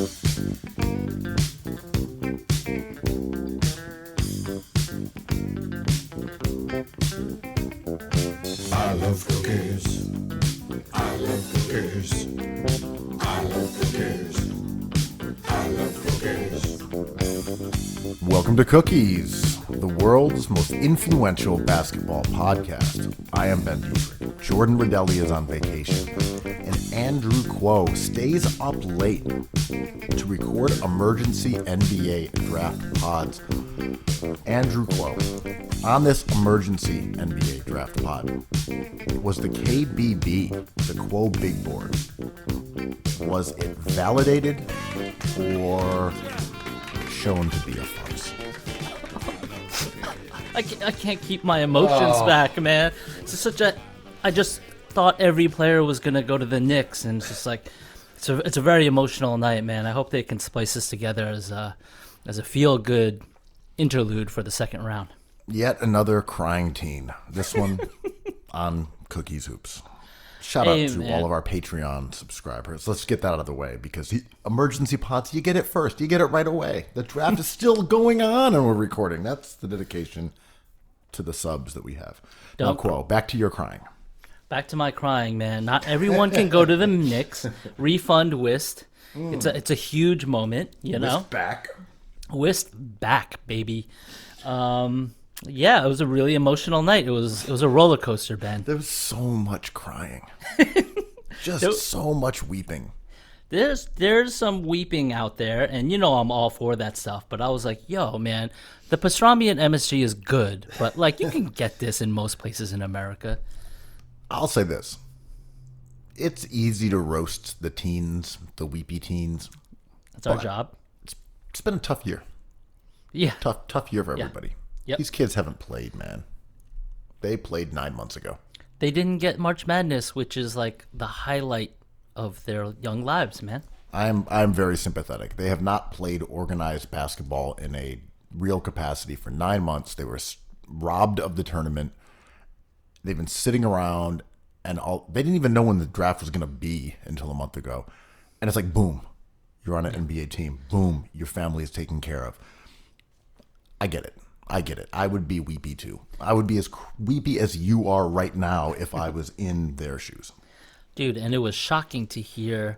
I love cookies. I love cookies. I love cookies. I love cookies. Welcome to Cookies, the world's most influential basketball podcast. I am Ben Dietrich. Jordan Rodelli is on vacation, and Andrew Kuo stays up late to record emergency NBA draft pods. Andrew Kuo, on this emergency NBA draft pod, was the KBB, the Kuo Big Board, was it validated or shown to be a farce? I can't keep my emotions back, man. I just thought every player was gonna go to the Knicks, and it's just like it's a very emotional night, man. I hope they can splice this together as a feel good interlude for the second round. Yet another crying teen. This one on Cookies Hoops. Shout out to all of our Patreon subscribers. Let's get that out of the way, because emergency pods, you get it first. You get it right away. The draft is still going on and we're recording. That's the dedication to the subs that we have. Now, Kuo, back to your crying. Back to my crying, man. Not everyone can go to the Knicks. Refund Wist. It's a huge moment, you know. Wist back. Wist back, baby. Yeah, it was a really emotional night. It was a roller coaster, Ben. There was so much crying. Just so much weeping. There's some weeping out there, and you know I'm all for that stuff, but I was like, yo, man, the pastrami at MSG is good, but like you can get this in most places in America. I'll say this. It's easy to roast the teens, the weepy teens. That's our job. It's been a tough year. Yeah. Tough year for everybody. Yep. These kids haven't played, man. They played 9 months ago. They didn't get March Madness, which is like the highlight of their young lives, man. I'm very sympathetic. They have not played organized basketball in a real capacity for 9 months. They were robbed of the tournament. They've been sitting around, and they didn't even know when the draft was going to be until a month ago. And it's like, boom, you're on an NBA team. Boom, your family is taken care of. I get it. I would be weepy too. I would be as weepy as you are right now if I was in their shoes. Dude, and it was shocking to hear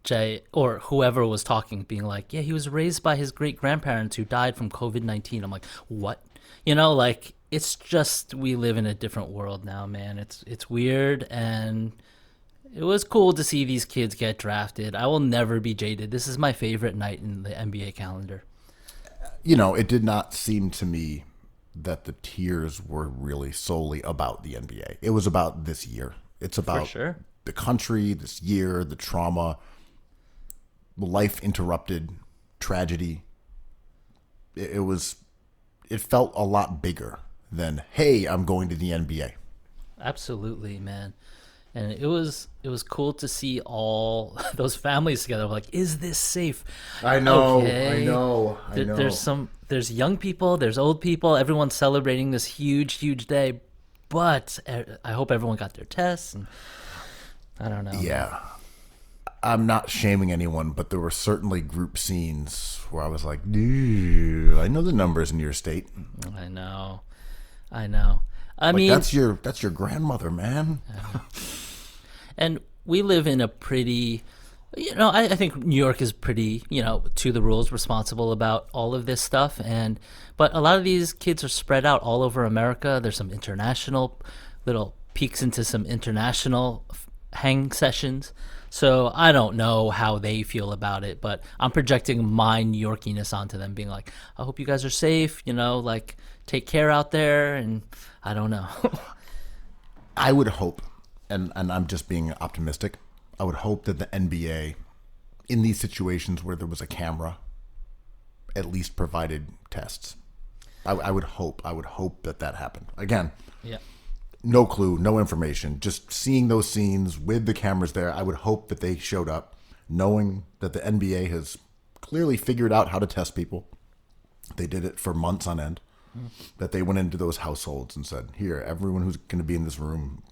Jay or whoever was talking being like, yeah, he was raised by his great-grandparents who died from COVID-19. I'm like, what? You know, like, it's just we live in a different world now, man. It's weird, and it was cool to see these kids get drafted. I will never be jaded. This is my favorite night in the NBA calendar. You know, it did not seem to me that the tears were really solely about the NBA. It was about this year. It's about the country, this year, the trauma, life interrupted, tragedy. It felt a lot bigger than, hey, I'm going to the NBA. Absolutely, man. And it was cool to see all those families together. Like, is this safe? I know. There's young people, there's old people. Everyone's celebrating this huge, huge day. But I hope everyone got their tests. And I don't know. Yeah, I'm not shaming anyone, but there were certainly group scenes where I was like, dude, I know the numbers in your state. I know. I mean, that's your grandmother, man. And we live in a pretty, you know, I think New York is pretty, you know, to the rules, responsible about all of this stuff. But a lot of these kids are spread out all over America. There's some international little peeks into some international hang sessions. So I don't know how they feel about it, but I'm projecting my New Yorkiness onto them, being like, I hope you guys are safe, you know, like take care out there. And I don't know. I would hope, and I'm just being optimistic, I would hope that the NBA, in these situations where there was a camera, at least provided tests. I would hope that happened. Again, yeah. No clue, no information. Just seeing those scenes with the cameras there, I would hope that they showed up, knowing that the NBA has clearly figured out how to test people. They did it for months on end. That they went into those households and said, here, everyone who's going to be in this room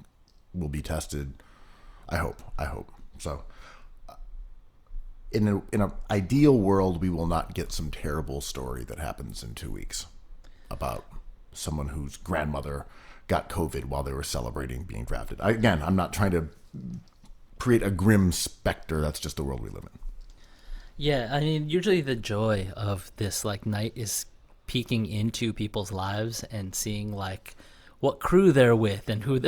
will be tested. I hope. So in an ideal world, we will not get some terrible story that happens in 2 weeks about someone whose grandmother got COVID while they were celebrating being drafted. Again, I'm not trying to create a grim specter. That's just the world we live in. Yeah, I mean, usually the joy of this like night is peeking into people's lives and seeing like what crew they're with and who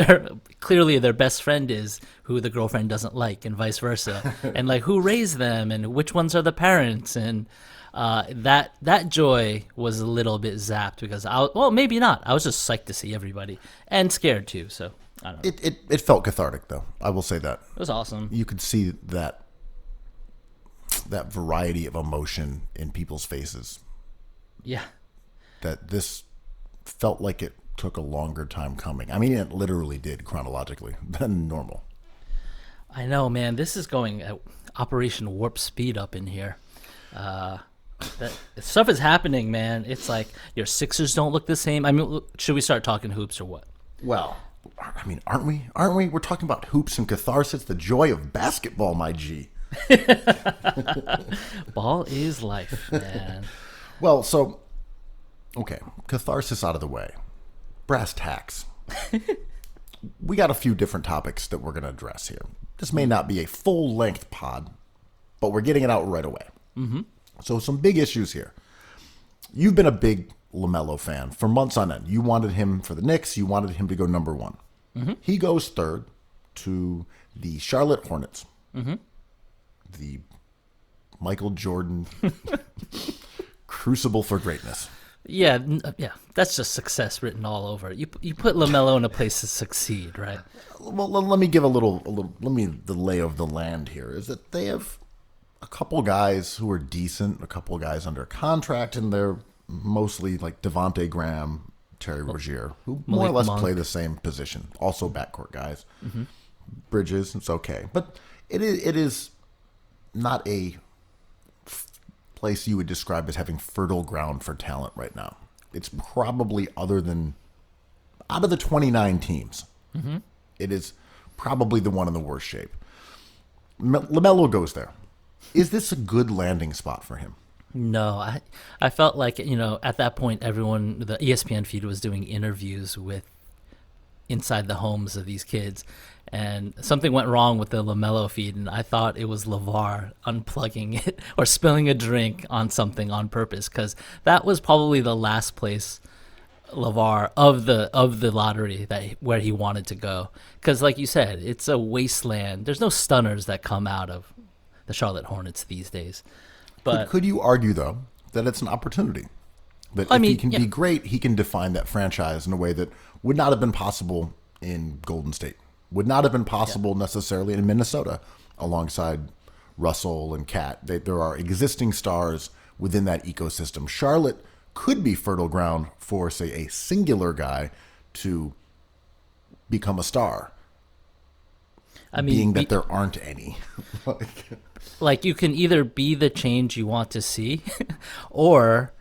clearly their best friend is, who the girlfriend doesn't like, and vice versa, and like who raised them and which ones are the parents, and that joy was a little bit zapped because maybe not. I was just psyched to see everybody and scared too. So I don't know. It felt cathartic though. I will say that It was awesome. you could see that variety of emotion in people's faces. Yeah. That this felt like it took a longer time coming. I mean, it literally did chronologically than normal. I know, man. This is going at Operation Warp Speed up in here. That stuff is happening, man. It's like your Sixers don't look the same. I mean, should we start talking hoops or what? Well, I mean, aren't we? Aren't we? We're talking about hoops and catharsis, the joy of basketball, my G. Ball is life, man. Well, so, okay, catharsis out of the way. Brass tacks. We got a few different topics that we're going to address here. This may not be a full-length pod, but we're getting it out right away. Mm-hmm. So some big issues here. You've been a big LaMelo fan for months on end. You wanted him for the Knicks. You wanted him to go number one. Mm-hmm. He goes third to the Charlotte Hornets. Mm-hmm. The Michael Jordan crucible for greatness. Yeah, that's just success written all over it. You put LaMelo in a place to succeed, right? Well, let me give the lay of the land here. Is that they have a couple guys who are decent, a couple guys under contract, and they're mostly like Devontae Graham, Terry Rozier, who more or less play the same position. Also backcourt guys. Mm-hmm. Bridges, it's okay. But it is not a place you would describe as having fertile ground for talent right now. It's probably, other than out of the 29 teams, mm-hmm. It is probably the one in the worst shape. LaMelo goes there. Is this a good landing spot for him? No, I felt like, at that point, everyone, the ESPN feed was doing interviews with inside the homes of these kids, and something went wrong with the LaMelo feed, and I thought it was LeVar unplugging it or spilling a drink on something on purpose, because that was probably the last place LeVar of the lottery where he wanted to go, because like you said, it's a wasteland. There's no stunners that come out of the Charlotte Hornets these days. But could you argue though that it's an opportunity? That if he can be great, he can define that franchise in a way that would not have been possible in Golden State. Would not have been possible necessarily in Minnesota alongside Russell and Cat. There are existing stars within that ecosystem. Charlotte could be fertile ground for, say, a singular guy to become a star. I mean, being that there aren't any. Like, you can either be the change you want to see, or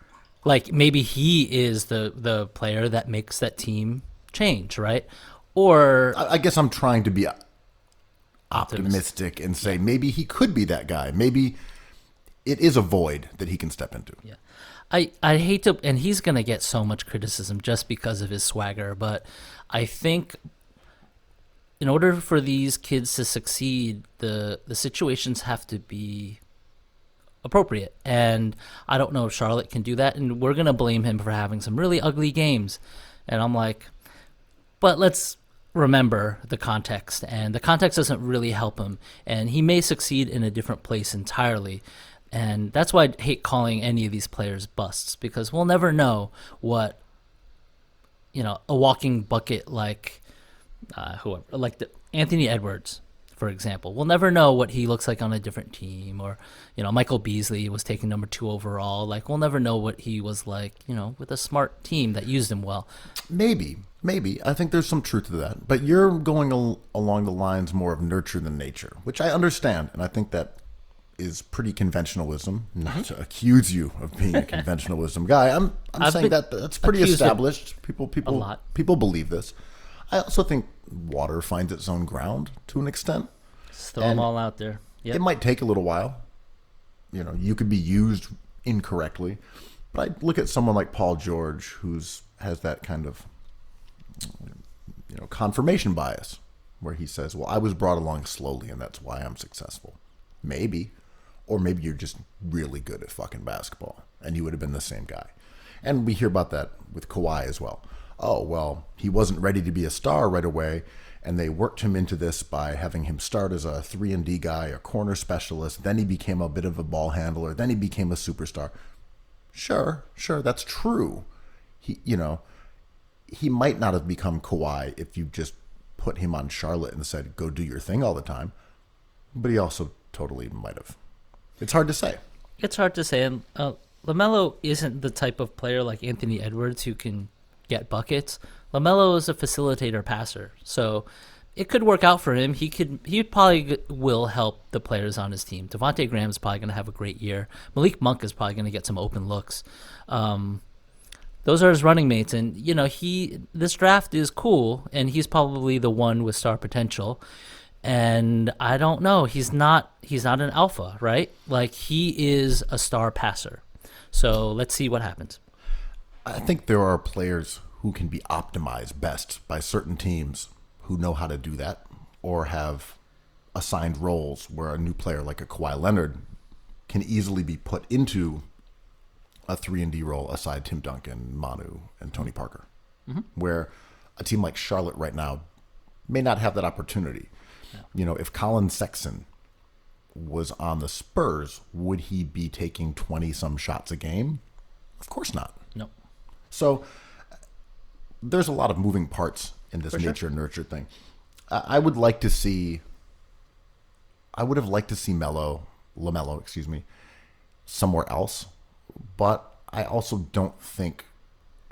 like maybe he is the player that makes that team change, right? Or I guess I'm trying to be optimistic and say maybe he could be that guy. Maybe it is a void that he can step into. Yeah. I hate to, and he's going to get so much criticism just because of his swagger, but I think in order for these kids to succeed, the situations have to be appropriate. And I don't know if Charlotte can do that, and we're going to blame him for having some really ugly games. And I'm like, but let's remember the context, and the context doesn't really help him, and he may succeed in a different place entirely. And that's why I hate calling any of these players busts, because we'll never know what, a walking bucket like whoever, like Anthony Edwards, for example. We'll never know what he looks like on a different team, or, Michael Beasley was taken number 2 overall. Like, we'll never know what he was like, with a smart team that used him well. Maybe. I think there's some truth to that. But you're going along the lines more of nurture than nature, which I understand. And I think that is pretty conventionalism. Not to accuse you of being a conventionalism guy. I'm saying that's pretty established. People believe this. I also think water finds its own ground to an extent. Just throw them all out there. Yep. It might take a little while. you could be used incorrectly. But I look at someone like Paul George, has that kind of, confirmation bias, where he says, well, I was brought along slowly and that's why I'm successful. Maybe. Or maybe you're just really good at fucking basketball and you would have been the same guy. And we hear about that with Kawhi as well. Oh, well, he wasn't ready to be a star right away, and they worked him into this by having him start as a 3-and-D guy, a corner specialist. Then he became a bit of a ball handler. Then he became a superstar. Sure, that's true. He might not have become Kawhi if you just put him on Charlotte and said, go do your thing all the time. But he also totally might have. It's hard to say. It's hard to say. And LaMelo isn't the type of player like Anthony Edwards who can get buckets. LaMelo is a facilitator passer. So it could work out for him. He probably will help the players on his team. Devontae Graham is probably going to have a great year. Malik Monk is probably going to get some open looks. Those are his running mates, and this draft is cool, and he's probably the one with star potential. And I don't know, he's not an alpha, right? Like, he is a star passer. So let's see what happens. I think there are players who can be optimized best by certain teams who know how to do that, or have assigned roles where a new player like a Kawhi Leonard can easily be put into a 3-and-D role aside Tim Duncan, Manu, and Tony Parker, where a team like Charlotte right now may not have that opportunity. Yeah. If Colin Sexton was on the Spurs, would he be taking 20-some shots a game? Of course not. No. So there's a lot of moving parts in this nature and nurture thing. I would have liked to see LaMelo, somewhere else. But I also don't think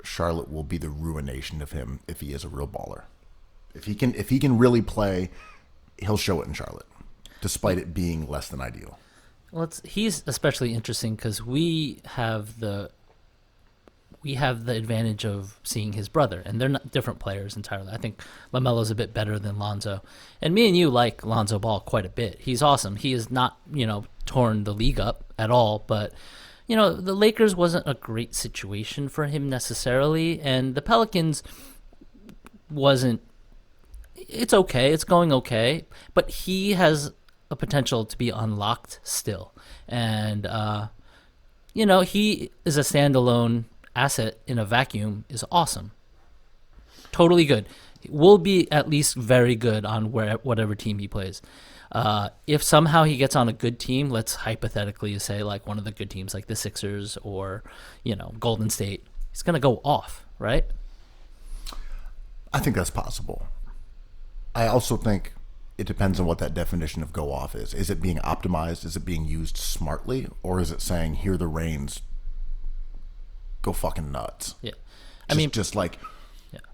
Charlotte will be the ruination of him if he is a real baller. If he can really play, he'll show it in Charlotte, despite it being less than ideal. Well, he's especially interesting because we have the advantage of seeing his brother, and they're not different players entirely. I think LaMelo's a bit better than Lonzo, and me and you like Lonzo Ball quite a bit. He's awesome. He has not torn the league up at all, but the Lakers wasn't a great situation for him necessarily, and the Pelicans wasn't. It's okay. It's going okay, but he has a potential to be unlocked still, and he is a standalone asset in a vacuum is awesome. Totally good. Will be at least very good on whatever team he plays. If somehow he gets on a good team, let's hypothetically say like one of the good teams like the Sixers or, Golden State, he's going to go off, right? I think that's possible. I also think it depends on what that definition of go off is. Is it being optimized? Is it being used smartly? Or is it saying, here are the reins, go fucking nuts? Yeah.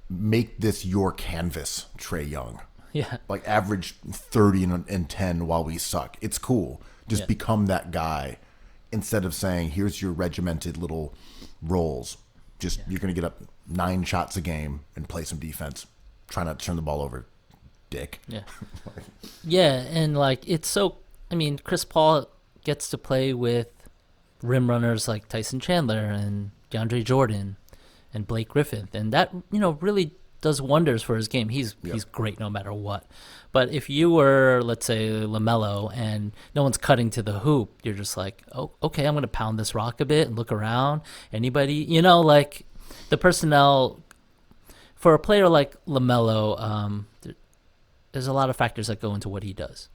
Make this your canvas, Trae Young. Yeah. Like average 30 and 10 while we suck. It's cool. Just become that guy instead of saying, here's your regimented little roles. You're going to get up 9 shots a game and play some defense. Try not to turn the ball over, dick. Yeah. Yeah, and it's so, Chris Paul gets to play with rim runners like Tyson Chandler and DeAndre Jordan and Blake Griffin, and that really does wonders for his game. He's great no matter what. But if you were, let's say, LaMelo and no one's cutting to the hoop, you're just like, oh, okay, I'm going to pound this rock a bit and look around. Anybody, the personnel for a player like LaMelo, there's a lot of factors that go into what he does.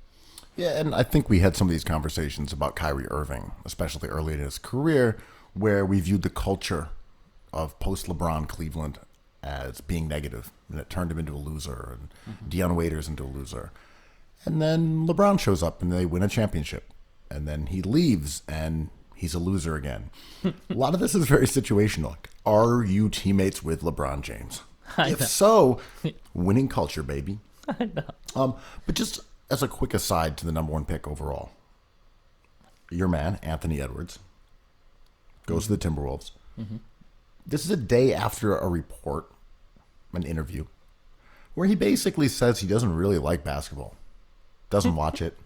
Yeah, and I think we had some of these conversations about Kyrie Irving, especially early in his career, where we viewed the culture of post-LeBron Cleveland as being negative, and it turned him into a loser, and Deion Waiters into a loser. And then LeBron shows up, and they win a championship. And then he leaves, and he's a loser again. A lot of this is very situational. Are you teammates with LeBron James? If so, winning culture, baby. I know. But just as a quick aside to the number 1 pick overall, your man, Anthony Edwards, goes to the Timberwolves. Mm-hmm. This is a day after a report, an interview, where he basically says he doesn't really like basketball, doesn't watch it,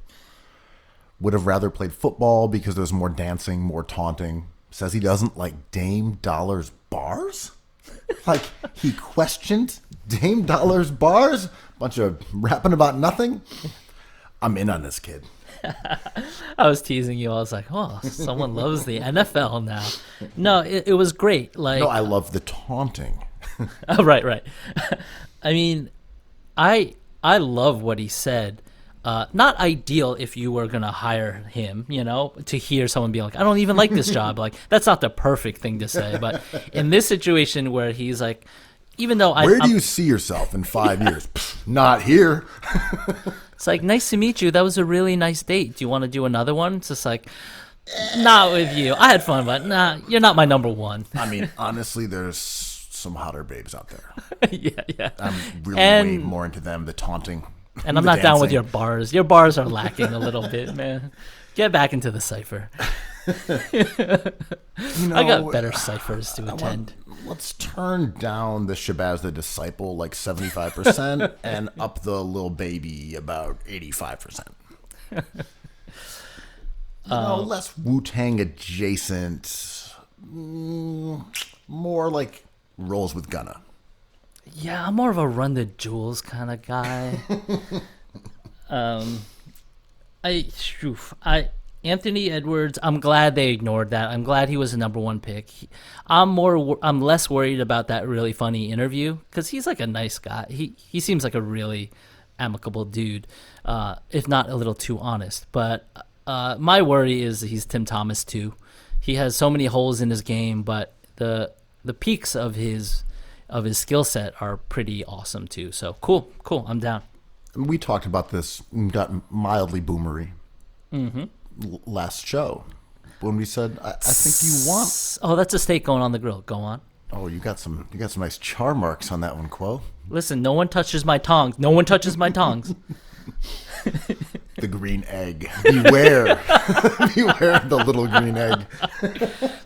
Would have rather played football because there's more dancing, more taunting. Says he doesn't like Dame Dollar's bars. Like, he questioned Dame Dollar's bars? Bunch of rapping about nothing? I'm in on this kid. I was teasing you. I was like, oh, someone loves the NFL now. No, it was great. Like, No, I love the taunting. oh, right. I mean, I love what he said. Not ideal if you were going to hire him, to hear someone be like, I don't even like this job. Like, that's not the perfect thing to say. But in this situation where he's like, even though Where do you see yourself in 5 years? Pfft, not here. It's like, nice to meet you. That was a really nice date. Do you want to do another one? It's just like, not with you. I had fun, but nah, you're not my number one. I mean, honestly, there's some hotter babes out there. Yeah. I'm really way more into them, the taunting. And I'm not down with your bars. Your bars are lacking a little bit, man. Get back into the cipher. I got better ciphers to attend. Let's turn down the Shabazz the Disciple like 75% and up the Lil Baby about 85%. Less Wu-Tang adjacent. More like rolls with Gunna. Yeah, I'm more of a Run the Jewels kind of guy. Anthony Edwards, I'm glad they ignored that. I'm glad he was the number one pick. I'm less worried about that really funny interview because he's like a nice guy. He seems like a really amicable dude, if not a little too honest. But my worry is that he's Tim Thomas too. He has so many holes in his game, but the peaks of his skill set are pretty awesome too. So cool. I'm down. We talked about this, got mildly boomery last show when we said, I think you want. Oh, that's a steak going on the grill. Go on. Oh, you got some nice char marks on that one, Quo. Listen, no one touches my tongs. No one touches my tongs. The green egg. Beware. Beware of the little green egg.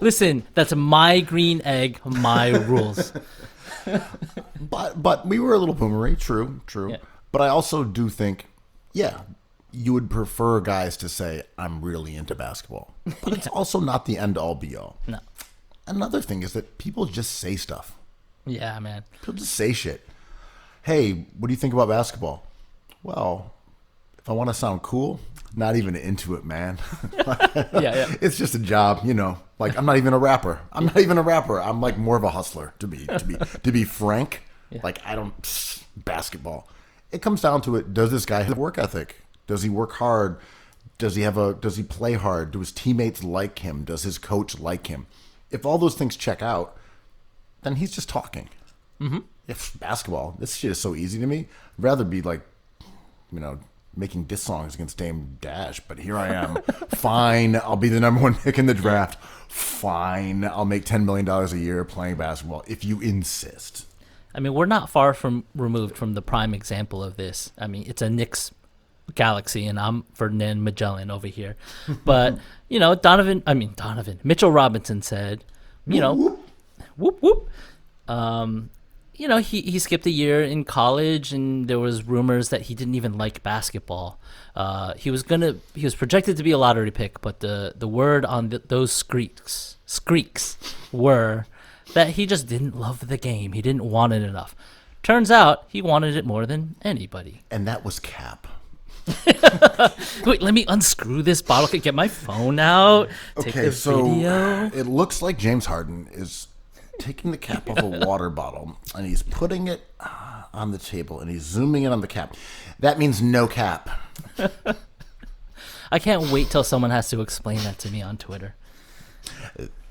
Listen, that's my green egg, my rules. But we were a little boomery, true. Yeah. But I also do think, you would prefer guys to say, I'm really into basketball. But it's also not the end-all, be-all. No. Another thing is that people just say stuff. Yeah, man. People just say shit. Hey, what do you think about basketball? Well, if I want to sound cool, not even into it, man. Yeah. It's just a job, Like, I'm not even a rapper. I'm like more of a hustler, to be frank. Yeah. Like, I don't basketball. It comes down to it. Does this guy have work ethic? Does he work hard? Does he play hard? Do his teammates like him? Does his coach like him? If all those things check out, then he's just talking. Mm-hmm. If basketball, this shit is so easy to me. I'd rather be like, making diss songs against Dame Dash, but here I am. Fine, I'll be the number one pick in the draft. Fine, I'll make $10 million a year playing basketball if you insist. I mean, we're not far removed from the prime example of this. I mean, it's a Knicks galaxy, and I'm Ferdinand Magellan over here. But, Mitchell Robinson said, whoop, whoop. He skipped a year in college, and there was rumors that he didn't even like basketball. He was projected to be a lottery pick, but the word on those squeaks were that he just didn't love the game. He didn't want it enough. Turns out he wanted it more than anybody. And that was cap. Wait, let me unscrew this bottle. Get my phone out. Take the video. It looks like James Harden is taking the cap off a water bottle, and he's putting it on the table, and he's zooming in on the cap. That means no cap. I can't wait till someone has to explain that to me on Twitter.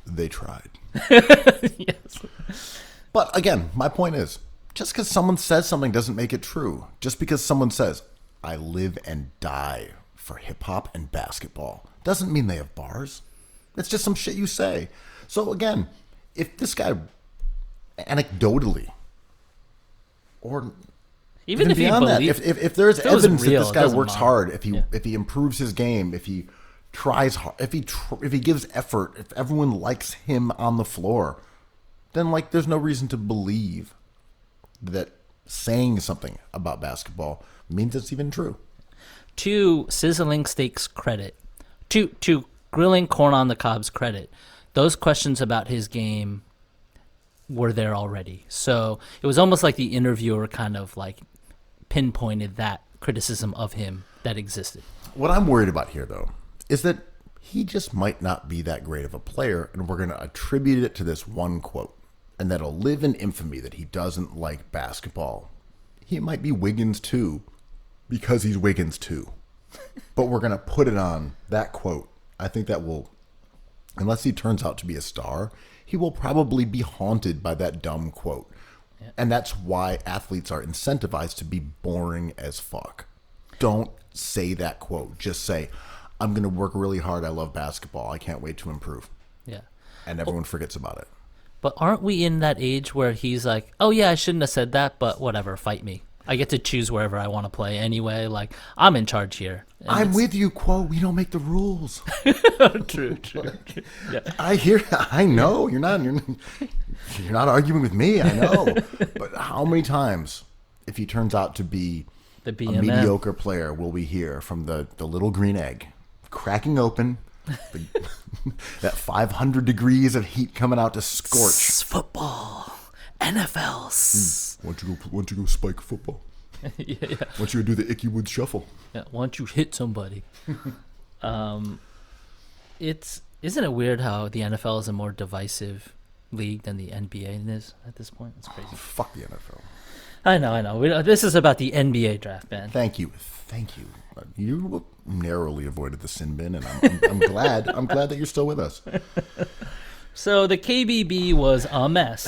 They tried. Yes. But again, my point is, just because someone says something doesn't make it true. Just because someone says, I live and die for hip-hop and basketball, doesn't mean they have bars. It's just some shit you say. So again, if this guy, anecdotally, or even if beyond that, if there's evidence that this guy works hard, if he improves his game, if he tries hard, if he gives effort, if everyone likes him on the floor, then there's no reason to believe that saying something about basketball means it's even true. To Sizzling Steak's credit, to grilling corn on the cob's credit, those questions about his game were there already. So it was almost like the interviewer kind of like pinpointed that criticism of him that existed. What I'm worried about here, though, is that he just might not be that great of a player, and we're going to attribute it to this one quote, and that'll live in infamy that he doesn't like basketball. He might be Wiggins too, because he's Wiggins too. But we're going to put it on that quote. I think that will, unless he turns out to be a star, he will probably be haunted by that dumb quote. Yeah. And that's why athletes are incentivized to be boring as fuck. Don't say that quote. Just say, I'm going to work really hard. I love basketball. I can't wait to improve. Yeah. And everyone forgets about it. But aren't we in that age where he's like, oh, yeah, I shouldn't have said that, but whatever, fight me. I get to choose wherever I want to play anyway. Like, I'm in charge here. And I'm with you, quote. We don't make the rules. True. Yeah. I know. You're not arguing with me. I know. But how many times, if he turns out to be a mediocre player, will we hear from the little green egg cracking open, that 500 degrees of heat coming out to scorch football, NFL. Why don't you go spike football? Yeah. Why don't you do the Icky Woods shuffle? Yeah. Why don't you hit somebody? Isn't it weird how the NFL is a more divisive league than the NBA is at this point? It's crazy. Fuck the NFL. I know. This is about the NBA draft, man. Thank you. You narrowly avoided the sin bin, and I'm glad. I'm glad that you're still with us. So the KBB was a mess.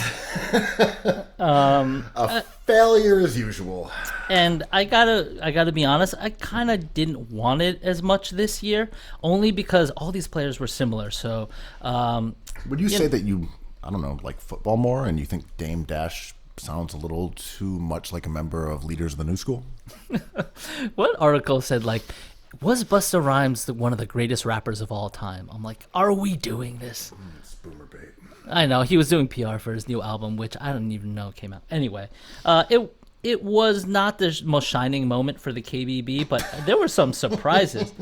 A failure as usual. And I gotta be honest, I kind of didn't want it as much this year, only because all these players were similar. So, would you say that you, I don't know, like football more, and you think Dame Dash sounds a little too much like a member of Leaders of the New School? What article said, like, was Busta Rhymes one of the greatest rappers of all time? I'm like, are we doing this? It's boomer bait. I know. He was doing PR for his new album, which I don't even know came out. Anyway, it was not the most shining moment for the KBB, but there were some surprises.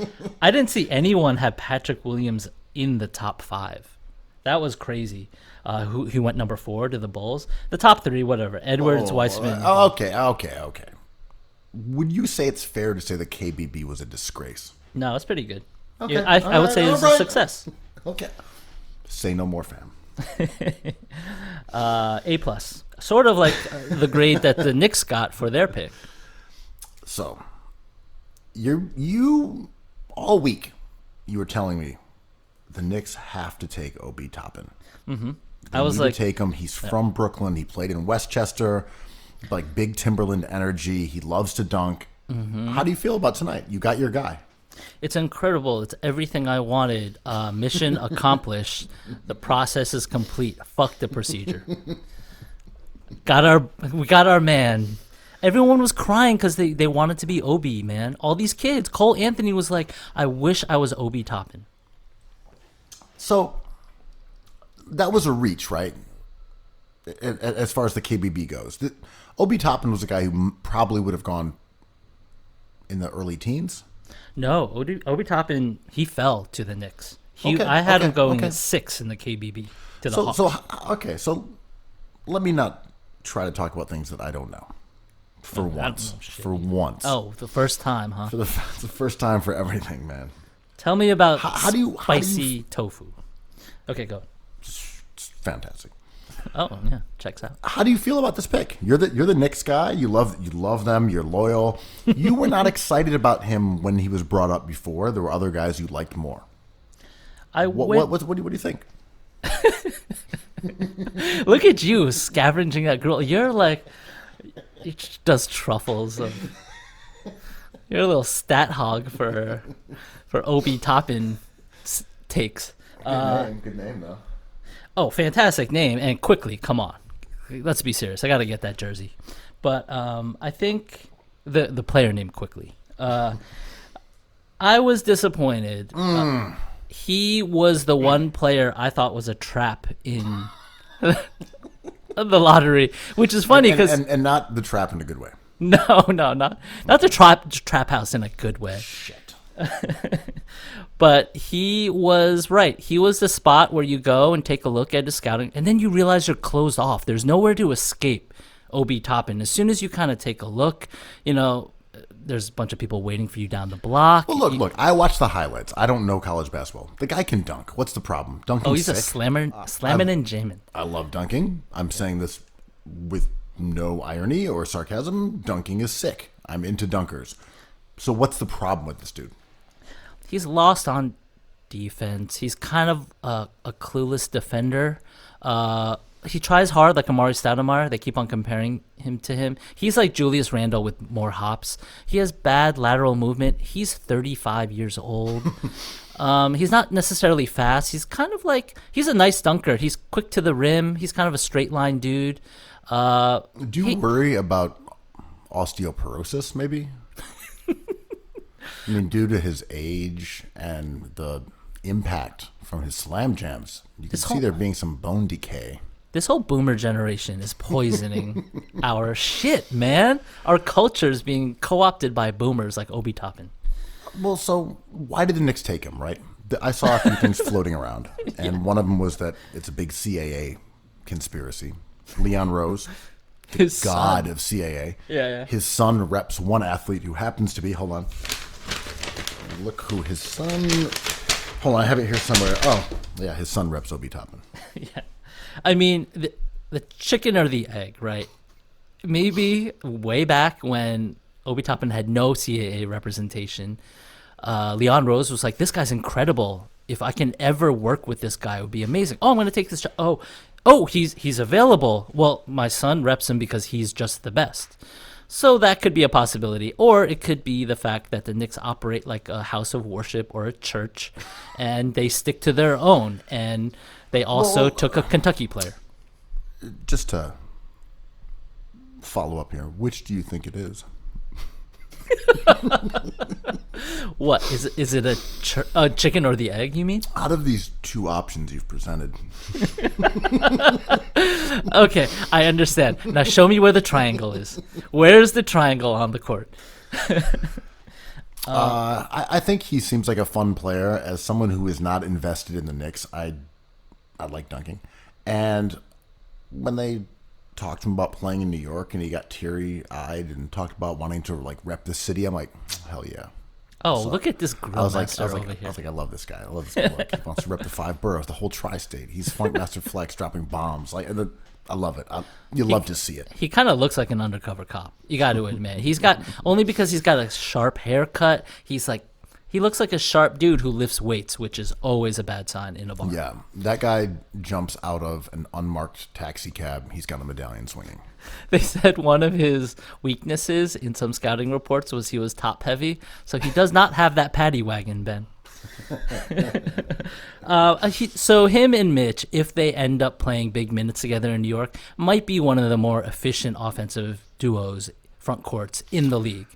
I didn't see anyone have Patrick Williams in the top 5. That was crazy. He went number 4 to the Bulls. The top 3, whatever. Edwards, Weissman. Okay. Would you say it's fair to say the KBB was a disgrace? No, it's pretty good. Okay. Yeah, I would say it's a success. Okay. Say no more, fam. A+. Sort of like the grade that the Knicks got for their pick. So, you all week, you were telling me the Knicks have to take Obi Toppin. Mm-hmm. I was like, take him. He's from Brooklyn. He played in Westchester, like big Timberland energy. He loves to dunk. Mm-hmm. How do you feel about tonight? You got your guy. It's incredible. It's everything I wanted. Mission accomplished. The process is complete. Fuck the procedure. We got our man. Everyone was crying because they wanted to be Obi, man. All these kids. Cole Anthony was like, I wish I was Obi Toppin. So, that was a reach, right? As far as the KBB goes. Obi Toppin was a guy who probably would have gone in the early teens. No, Obi Toppin, he fell to the Knicks. I had him going at 6 in the KBB to the Hawks. So let me not try to talk about things that I don't know. For once. Oh, the first time, huh? For the first time for everything, man. Tell me about spicy tofu. Okay, go. It's fantastic. Oh yeah, checks out. How do you feel about this pick? You're the Knicks guy. You love them. You're loyal. You were not excited about him when he was brought up before. There were other guys you liked more. What do you think? Look at you scavenging that girl. You're like, he does truffles. You're a little stat hog for Obi Toppin takes. Good name though. Oh, fantastic name. And quickly, come on. Let's be serious. I got to get that jersey. But I think the player named Quickly. I was disappointed. He was the one player I thought was a trap in the lottery, which is funny because... And not the trap in a good way. No, not the trap house in a good way. Shit. But he was right. He was the spot where you go and take a look at his scouting, and then you realize you're closed off. There's nowhere to escape Obi Toppin. As soon as you kind of take a look, there's a bunch of people waiting for you down the block. Well, look, I watch the highlights. I don't know college basketball. The guy can dunk. What's the problem? Dunking. Oh, he's sick. a slammer, slamming and jamming. I love dunking. I'm saying this with no irony or sarcasm. Dunking is sick. I'm into dunkers. So what's the problem with this dude? He's lost on defense. He's kind of a clueless defender. He tries hard like Amari Stoudemire. They keep on comparing him to him. He's like Julius Randle with more hops. He has bad lateral movement. He's 35 years old. He's not necessarily fast. He's kind of like, he's a nice dunker. He's quick to the rim. He's kind of a straight line dude. Do you worry about osteoporosis maybe? I mean, due to his age and the impact from his slam jams, you can see there being some bone decay. This whole boomer generation is poisoning our shit, man. Our culture is being co-opted by boomers like Obi Toppin. Well, so why did the Knicks take him, right? I saw a few things floating around, and one of them was that it's a big CAA conspiracy. Leon Rose, His god son. of CAA. Yeah. His son reps one athlete who happens to be, hold on. Look who his son, hold on, I have it here somewhere. Oh, yeah, his son reps Obi Toppin. Yeah. I mean, the chicken or the egg, right? Maybe way back when Obi Toppin had no CAA representation, Leon Rose was like, this guy's incredible. If I can ever work with this guy, it would be amazing. Oh, I'm going to take this job. Oh, he's available. Well, my son reps him because he's just the best. So that could be a possibility. Or it could be the fact that the Knicks operate like a house of worship or a church, and they stick to their own. And they also took a Kentucky player. Just to follow up here, which do you think it is? What is it a chicken or the egg, you mean? Out of these two options you've presented, Okay, I understand. Now show me where the triangle is. Where's the triangle on the court? I think he seems like a fun player. As someone who is not invested in the Knicks, I like dunking. And when they talked to him about playing in New York and he got teary-eyed and talked about wanting to like rep the city, I'm like, hell yeah. Oh, look at this grill master over here. I was like, I love this guy. I love this guy. Like, he wants to rep the 5 boroughs, the whole tri-state. He's funk master flex, dropping bombs. Like, I love it. You love to see it. He kind of looks like an undercover cop. You got to admit, he's got only because he's got a sharp haircut. He looks like a sharp dude who lifts weights, which is always a bad sign in a bar. Yeah, that guy jumps out of an unmarked taxi cab. He's got a medallion swinging. They said one of his weaknesses in some scouting reports was he was top heavy, so he does not have that paddy wagon, Ben. So him and Mitch, if they end up playing big minutes together in New York, might be one of the more efficient offensive duos, front courts in the league.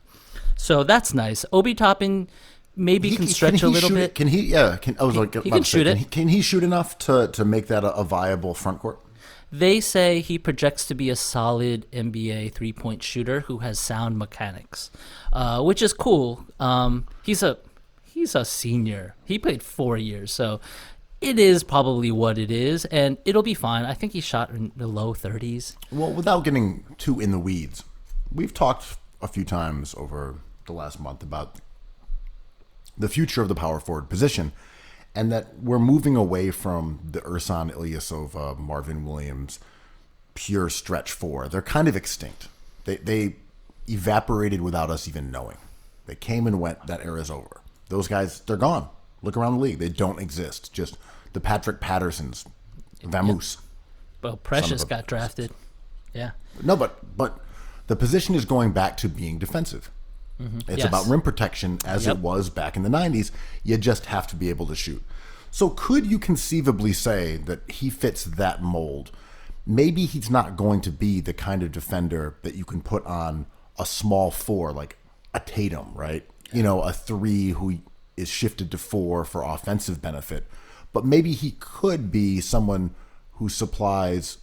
So that's nice. Obi Toppin maybe can stretch a little bit. Can he? Yeah. He can shoot it. Can he shoot enough to make that a viable front court? They say he projects to be a solid NBA three-point shooter who has sound mechanics, which is cool. He's a senior. He played 4 years, so it is probably what it is, and it'll be fine. I think he shot in the low 30s. Well, without getting too in the weeds, we've talked a few times over the last month about the future of the power forward position, and that we're moving away from the Ersan Ilyasova, Marvin Williams, pure stretch four. They're kind of extinct. They evaporated without us even knowing. They came and went. That era's over. Those guys, they're gone. Look around the league. They don't exist. Just the Patrick Pattersons, Vamoose. Well, Precious got drafted. Yeah. No, but the position is going back to being defensive. It's about rim protection as it was back in the 90s. You just have to be able to shoot. So could you conceivably say that he fits that mold? Maybe he's not going to be the kind of defender that you can put on a small 4 like a Tatum, right? You know, a 3 who is shifted to 4 for offensive benefit. But maybe he could be someone who supplies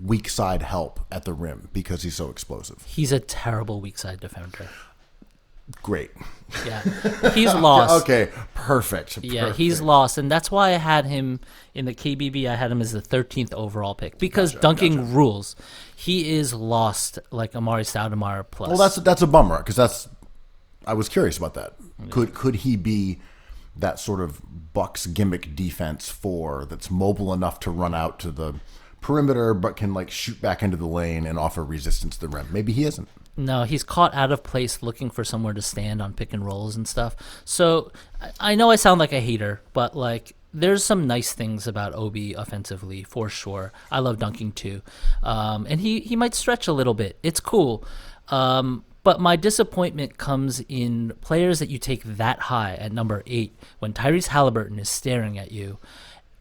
weak side help at the rim because he's so explosive. He's a terrible weak side defender. Great. Yeah, he's lost. Okay, perfect. Yeah, he's lost, and that's why I had him in the KBB. I had him as the 13th overall pick because dunking rules. He is lost like Amari Stoudemire plus. Well, that's a bummer because I was curious about that. Could he be that sort of Bucks gimmick defense that's mobile enough to run out to the perimeter but can like shoot back into the lane and offer resistance to the rim? Maybe he isn't. No, he's caught out of place looking for somewhere to stand on pick and rolls and stuff. So I know I sound like a hater, but like there's some nice things about Obi offensively for sure. I love dunking too. And he might stretch a little bit. It's cool. But my disappointment comes in players that you take that high at number 8 when Tyrese Halliburton is staring at you,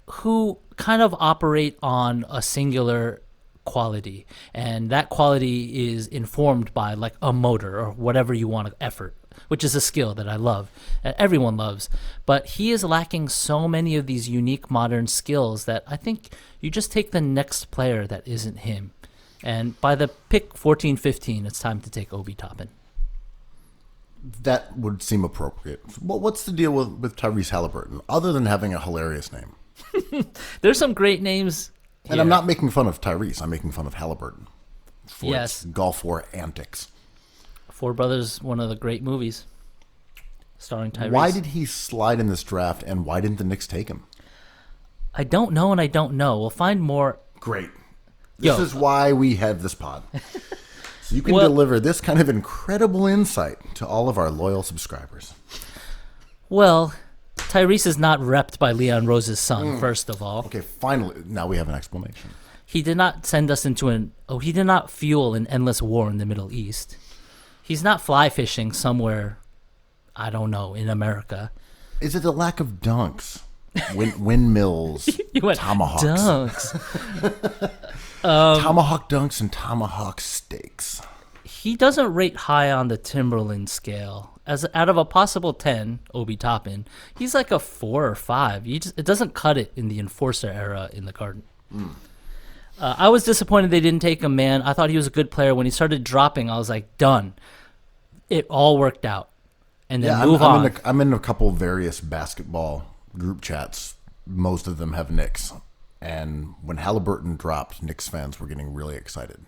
who kind of operate on a singular quality, and that quality is informed by like a motor or whatever you want to effort, which is a skill that I love, that everyone loves. But he is lacking so many of these unique modern skills that I think you just take the next player that isn't him. And by the pick 14-15, it's time to take Obi Toppin. That would seem appropriate. Well, what's the deal with Tyrese Halliburton, other than having a hilarious name? There's some great names. And I'm not making fun of Tyrese. I'm making fun of Halliburton for Yes. its Gulf War antics. Four Brothers, one of the great movies starring Tyrese. Why did he slide in this draft, and why didn't the Knicks take him? I don't know, and I don't know. We'll find more. Great. This is why we have this pod. So you can Well- deliver this kind of incredible insight to all of our loyal subscribers. Well, Tyrese is not repped by Leon Rose's son, first of all. Okay, finally, now we have an explanation. He did not send us into he did not fuel an endless war in the Middle East. He's not fly fishing somewhere, I don't know, in America. Is it the lack of dunks? Windmills, You went, tomahawks. dunks. Tomahawk dunks and tomahawk steaks. He doesn't rate high on the Timberland scale. As out of a possible 10, Obi Toppin, he's like a 4 or 5. It doesn't cut it in the enforcer era in the Garden. I was disappointed they didn't take him, man. I thought he was a good player. When he started dropping, I was like, done. It all worked out. And then move on. I'm in a couple various basketball group chats. Most of them have Knicks. And when Halliburton dropped, Knicks fans were getting really excited.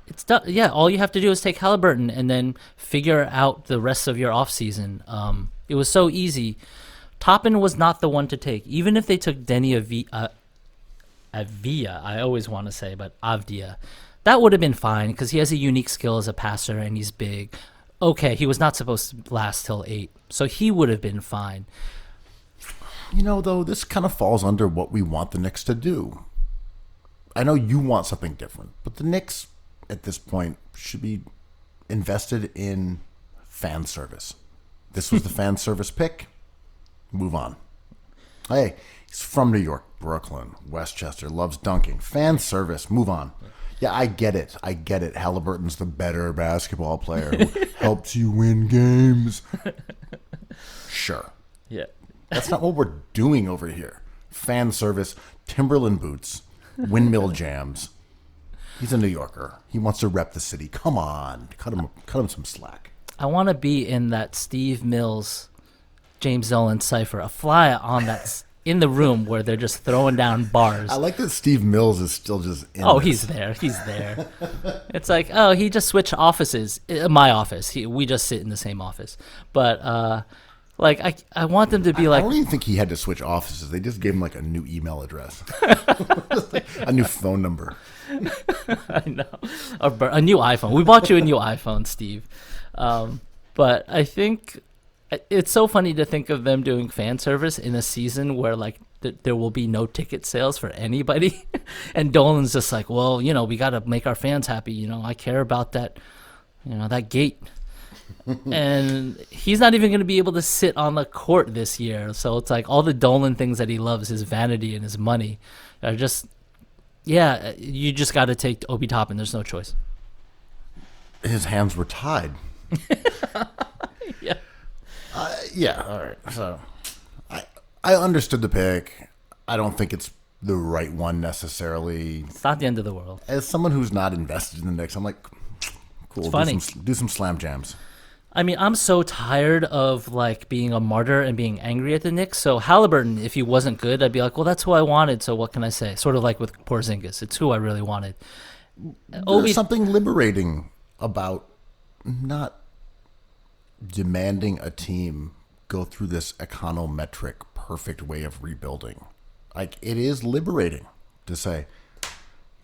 It's done. Yeah, all you have to do is take Halliburton and then figure out the rest of your offseason. It was so easy. Toppin was not the one to take. Even if they took Denny Avdia, I always want to say, but Avdia, that would have been fine because he has a unique skill as a passer and he's big. Okay, he was not supposed to last till 8, so he would have been fine. You know, though, this kind of falls under what we want the Knicks to do. I know you want something different, but the Knicks at this point should be invested in fan service. This was the fan service pick. Move on. Hey, he's from New York, Brooklyn, Westchester, loves dunking. Fan service. Move on. Yeah, I get it. Halliburton's the better basketball player who helps you win games. Sure. Yeah. That's not what we're doing over here. Fan service, Timberland boots, windmill jams. He's a New Yorker. He wants to rep the city. Come on. Cut him some slack. I want to be in that Steve Mills, James Dolan cipher, a fly on that in the room where they're just throwing down bars. I like that Steve Mills is still just in Oh, this. he's there. He's there. It's like, oh, he just switched offices. My office. We just sit in the same office. But like I want them to be I like, don't even think he had to switch offices. They just gave him like a new email address, a new phone number. I know, a new iPhone. We bought you a new iPhone, Steve. But I think it's so funny to think of them doing fan service in a season where like there will be no ticket sales for anybody, and Dolan's just like, well, we got to make our fans happy. I care about that, that gate. And he's not even going to be able to sit on the court this year. So it's like all the Dolan things that he loves, his vanity and his money, are just, you just got to take Obi Toppin. There's no choice. His hands were tied. Yeah. Yeah, all right. So I understood the pick. I don't think it's the right one necessarily. It's not the end of the world. As someone who's not invested in the Knicks, I'm like, cool. It's funny. Do some slam jams. I mean, I'm so tired of like being a martyr and being angry at the Knicks. So Halliburton, if he wasn't good, I'd be like, well, that's who I wanted. So what can I say? Sort of like with Porzingis, it's who I really wanted. There's something liberating about not demanding a team go through this econometric, perfect way of rebuilding. Like, it is liberating to say,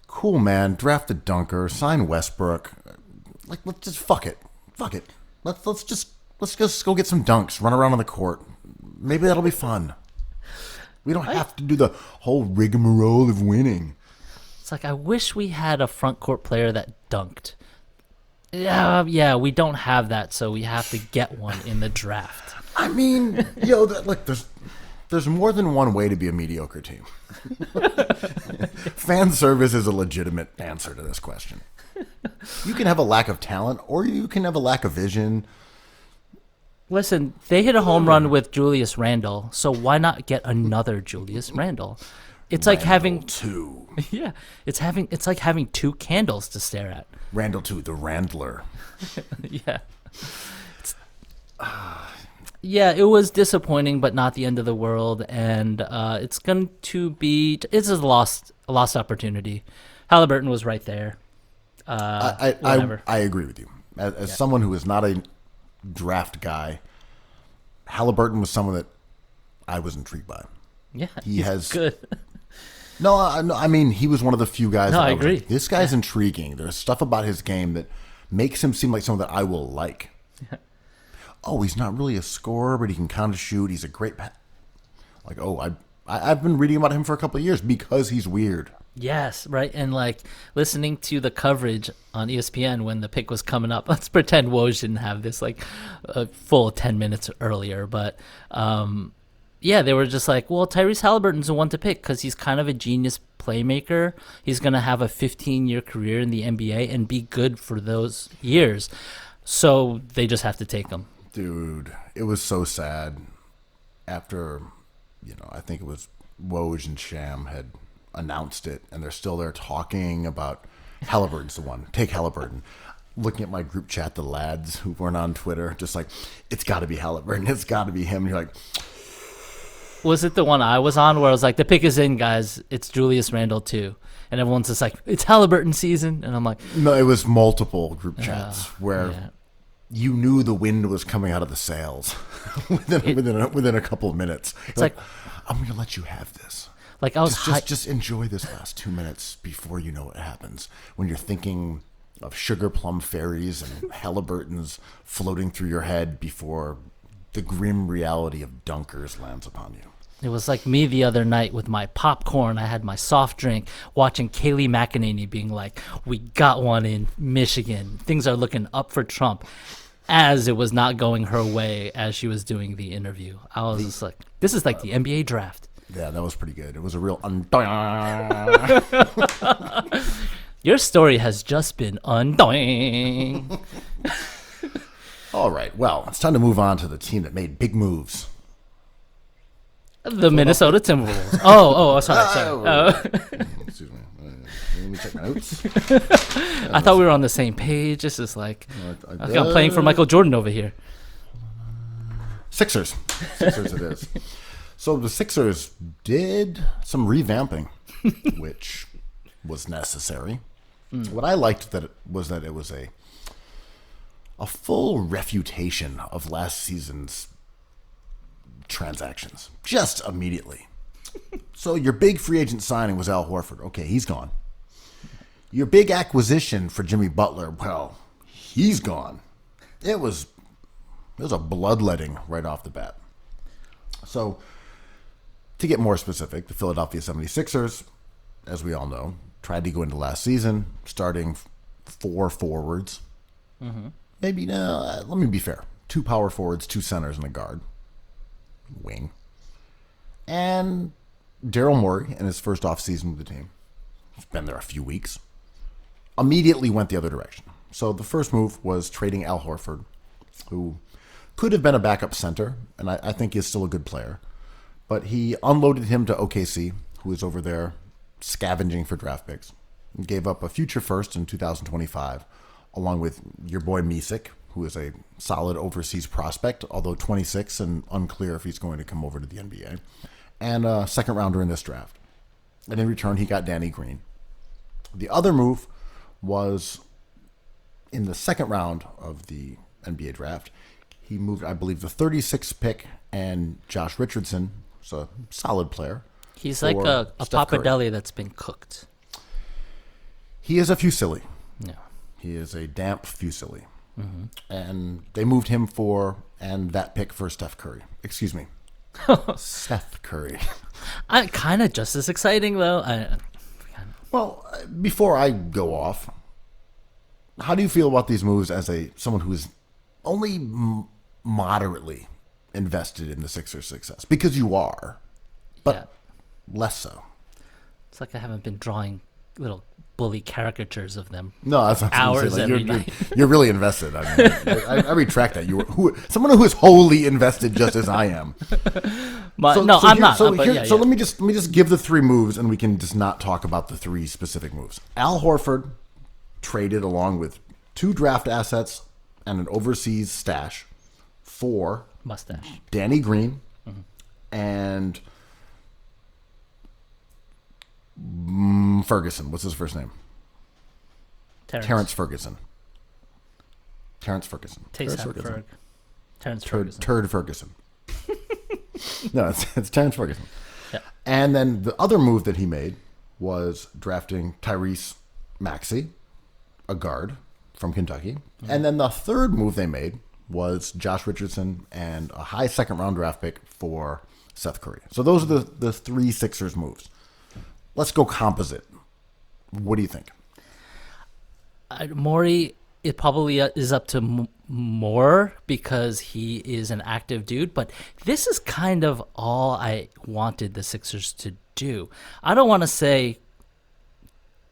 cool, man, draft a dunker, sign Westbrook. Like, let's just fuck it. Let's just go get some dunks, run around on the court. Maybe that'll be fun. We don't have to do the whole rigmarole of winning. It's like, I wish we had a front court player that dunked. Yeah, we don't have that, so we have to get one in the draft. I mean, look, there's more than one way to be a mediocre team. Fan service is a legitimate answer to this question. You can have a lack of talent, or you can have a lack of vision. Listen, they hit a home run with Julius Randle, so why not get another Julius Randle? It's like having two. Yeah, it's like having two candles to stare at. Randle 2, the Randler. Yeah. Yeah, it was disappointing, but not the end of the world, and it's a lost opportunity. Halliburton was right there. I agree with you. As someone who is not a draft guy, Halliburton was someone that I was intrigued by. Yeah, he's good. No, I mean, he was one of the few guys. No, that I agree. Like, this guy's intriguing. There's stuff about his game that makes him seem like someone that I will like. Yeah. Oh, he's not really a scorer, but he can kind of shoot. He's a great I've been reading about him for a couple of years because he's weird. Yes, right. And like listening to the coverage on ESPN when the pick was coming up. Let's pretend Woj didn't have this like a full 10 minutes earlier, but yeah, they were just like, well, Tyrese Halliburton's the one to pick because he's kind of a genius playmaker. He's going to have a 15-year career in the NBA and be good for those years. So they just have to take him. Dude, it was so sad after, I think it was Woj and Sham had announced it, and they're still there talking about Halliburton's the one. Take Halliburton. Looking at my group chat, the lads who weren't on Twitter, just like, it's got to be Halliburton. It's got to be him. And you're like... Was it the one I was on where I was like, the pick is in, guys. It's Julius Randle too. And everyone's just like, it's Halliburton season. And I'm like... No, it was multiple group chats where you knew the wind was coming out of the sails within a couple of minutes. It's like, I'm going to let you have this. Like I was just enjoy this last 2 minutes before you know what happens. When you're thinking of sugar plum fairies and Halliburton's floating through your head before the grim reality of dunkers lands upon you. It was like me the other night with my popcorn. I had my soft drink, watching Kayleigh McEnany being like, we got one in Michigan. Things are looking up for Trump. As it was not going her way as she was doing the interview. I was just like, this is like the NBA draft. Yeah, that was pretty good. It was a real... Your story has just been undoing. All right, well, it's time to move on to the team that made big moves. The Minnesota Timberwolves. Oh, sorry. Excuse me. Let me check my notes. I thought we were on the same page. This is like, I'm playing for Michael Jordan over here. Sixers it is. So the Sixers did some revamping, which was necessary. What I liked was that it was a full refutation of last season's transactions, just immediately. So your big free agent signing was Al Horford. Okay, he's gone. Your big acquisition for Jimmy Butler, well, he's gone. It was a bloodletting right off the bat. So, to get more specific, the Philadelphia 76ers, as we all know, tried to go into last season starting 4 forwards. Mm-hmm. Maybe, no, let me be fair. 2 power forwards, 2 centers, and a guard. Wing. And Daryl Morey in his first offseason with the team. He's been there a few weeks. Immediately went the other direction. So the first move was trading Al Horford, who could have been a backup center, and I think he's still a good player. But he unloaded him to OKC, who is over there scavenging for draft picks, and gave up a future first in 2025, along with your boy Misek, who is a solid overseas prospect, although 26 and unclear if he's going to come over to the NBA, and a second rounder in this draft. And in return, he got Danny Green. The other move was in the second round of the NBA draft. He moved, I believe, the 36th pick and Josh Richardson, who's a solid player. He's like a pappardelle that's been cooked. He is a fusilli. Yeah. He is a damp fusilli. Mm-hmm. And they moved him and that pick for Steph Curry. Excuse me. Seth Curry. Kind of just as exciting, though. Well, before I go off, how do you feel about these moves as someone who is only moderately invested in the Sixers' success? Because you are, but less so. It's like I haven't been drawing little bully caricatures of them. No, that's not hours like, every night. You're really invested. I mean, I retract that. Someone who is wholly invested, just as I am. I'm not. So let me just give the three moves, and we can just not talk about the three specific moves. Al Horford traded along with 2 draft assets and an overseas stash for mustache Danny Green and Ferguson. What's his first name? Terrence Ferguson. Terrence Ferguson. Terrence Ferguson. Turd Ferguson. No, it's Terrence Ferguson. Yeah. And then the other move that he made was drafting Tyrese Maxey, a guard from Kentucky. Mm-hmm. And then the third move they made was Josh Richardson and a high second-round draft pick for Seth Curry. So those are the 3 Sixers moves. Let's go composite. What do you think? Morey, it probably is up to more because he is an active dude, but this is kind of all I wanted the Sixers to do. I don't want to say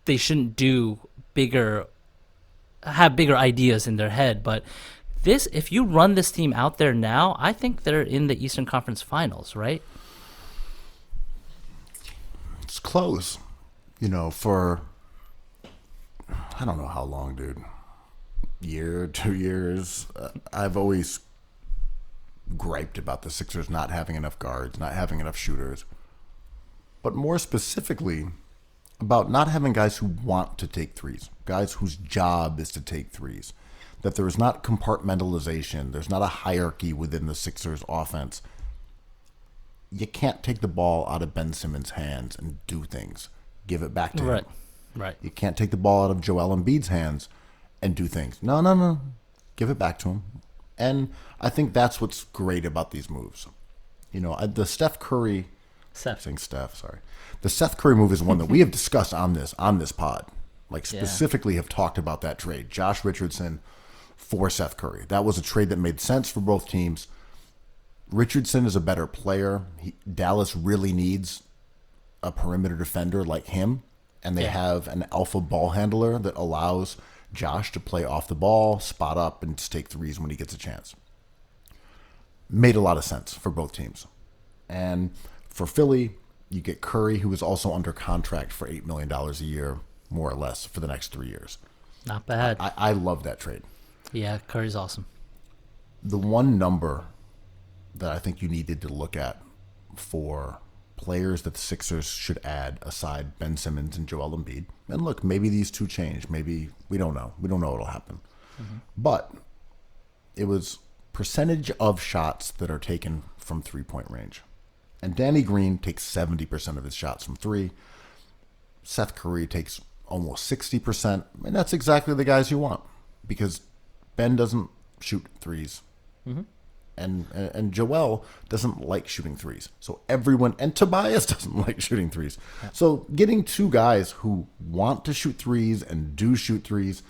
they shouldn't have bigger ideas in their head, but if you run this team out there now, I think they're in the Eastern Conference Finals, right? It's close, for I don't know how long, dude. Year, 2 years. I've always griped about the Sixers not having enough guards, not having enough shooters, but more specifically about not having guys who want to take threes, guys whose job is to take threes, that there is not compartmentalization, there's not a hierarchy within the Sixers offense. You can't take the ball out of Ben Simmons' hands and do things. Give it back to him. Right. You can't take the ball out of Joel Embiid's hands and do things. No. Give it back to him. And I think that's what's great about these moves. The Steph Curry... Saying Steph, sorry. The Seth Curry move is one that we have discussed on this pod. Specifically have talked about that trade. Josh Richardson for Seth Curry. That was a trade that made sense for both teams. Richardson is a better player. Dallas really needs a perimeter defender like him, and they have an alpha ball handler that allows Josh to play off the ball, spot up, and just take threes when he gets a chance. Made a lot of sense for both teams. And for Philly, you get Curry, who is also under contract for $8 million a year, more or less, for the next 3 years. Not bad. I love that trade. Yeah, Curry's awesome. The one number that I think you needed to look at for players that the Sixers should add aside Ben Simmons and Joel Embiid. And look, maybe these two change. Maybe we don't know. We don't know what'll happen. Mm-hmm. But it was percentage of shots that are taken from 3-point range. And Danny Green takes 70% of his shots from 3. Seth Curry takes almost 60%. And that's exactly the guys you want because Ben doesn't shoot threes. Mm-hmm. And Joel doesn't like shooting threes. So everyone, and Tobias doesn't like shooting threes. Yeah. So getting 2 guys who want to shoot threes and do shoot threes,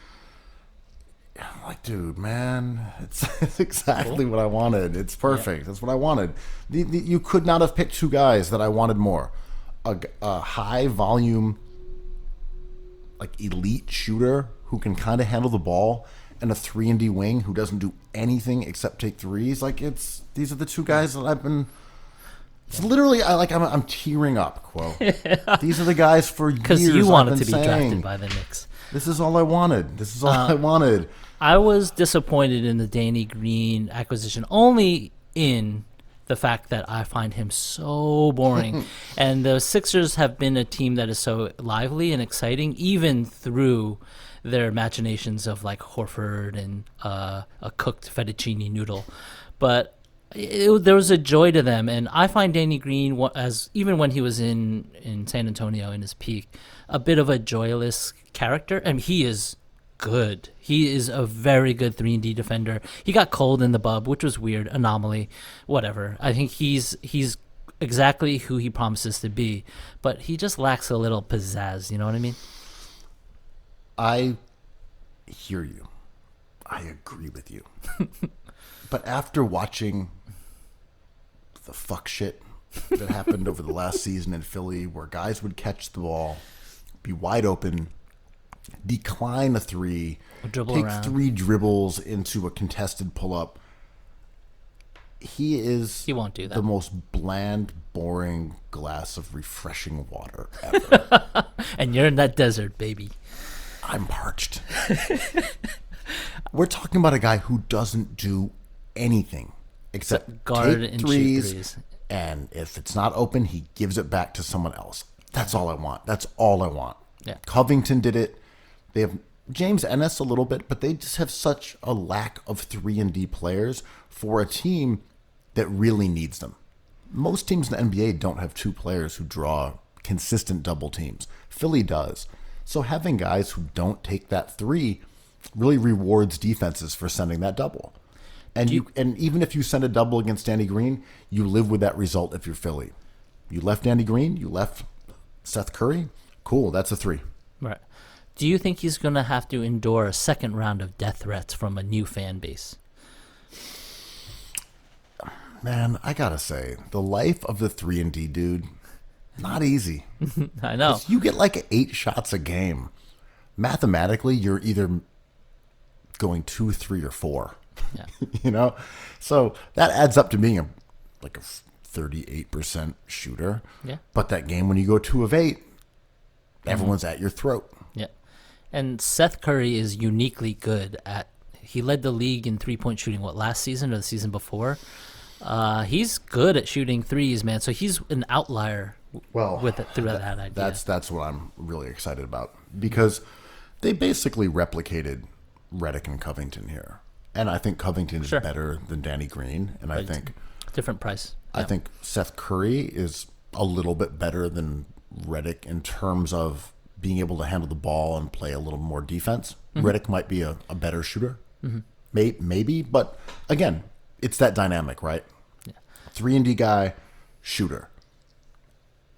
I'm like, dude, man, it's exactly what I wanted. It's perfect. Yeah. That's what I wanted. You could not have picked 2 guys that I wanted more. A high volume, elite shooter who can kind of handle the ball, and a 3-and-D wing who doesn't do anything except take threes. These are the 2 guys that I've been. It's literally I'm tearing up, Quo. These are the guys for years. Because you wanted to be drafted by the Knicks. This is all I wanted. I was disappointed in the Danny Green acquisition only in the fact that I find him so boring. And the Sixers have been a team that is so lively and exciting, even through their machinations of like Horford and a cooked fettuccine noodle. But there was a joy to them, and I find Danny Green, as even when he was in San Antonio in his peak, a bit of a joyless character. And he is good. He is a very good 3-and-D defender. He got cold in the bub, which was weird, anomaly, whatever. I think he's exactly who he promises to be, but he just lacks a little pizzazz. You know what I mean? I hear you. I agree with you. But after watching the fuck shit that happened over the last season in Philly, where guys would catch the ball, be wide open, decline a three, take around. 3 dribbles into a contested pull-up, he won't do that. The most bland, boring glass of refreshing water ever. And you're in that desert, baby. I'm parched. We're talking about a guy who doesn't do anything except guard take and shoot threes, threes. and if it's not open, he gives it back to someone else. That's all I want. That's all I want. Yeah. Covington did it. They have James Ennis a little bit, but they just have such a lack of 3-and-D players for a team that really needs them. Most teams in the NBA don't have 2 players who draw consistent double teams. Philly does. So having guys who don't take that 3 really rewards defenses for sending that double. And and even if you send a double against Danny Green, you live with that result if you're Philly. You left Danny Green, you left Seth Curry. Cool, that's a 3. Right. Do you think he's going to have to endure a second round of death threats from a new fan base? Man, I gotta say, the life of the 3-and-D dude, not easy. I know. You get like 8 shots a game. Mathematically, you're either going 2, 3, or 4. Yeah. You know? So that adds up to being a 38% shooter. Yeah. But that game when you go 2 of 8, everyone's at your throat. Yeah. And Seth Curry is uniquely good at, he led the league in 3-point shooting, last season or the season before? He's good at shooting threes, man. So he's an outlier through that idea. That's what I'm really excited about, because they basically replicated Redick and Covington here. And I think Covington is better than Danny Green. And I think different price. I think Seth Curry is a little bit better than Redick in terms of being able to handle the ball and play a little more defense. Mm-hmm. Redick might be a better shooter. Mm-hmm. Maybe, but again, it's that dynamic, right? Yeah. 3-and-D guy, shooter.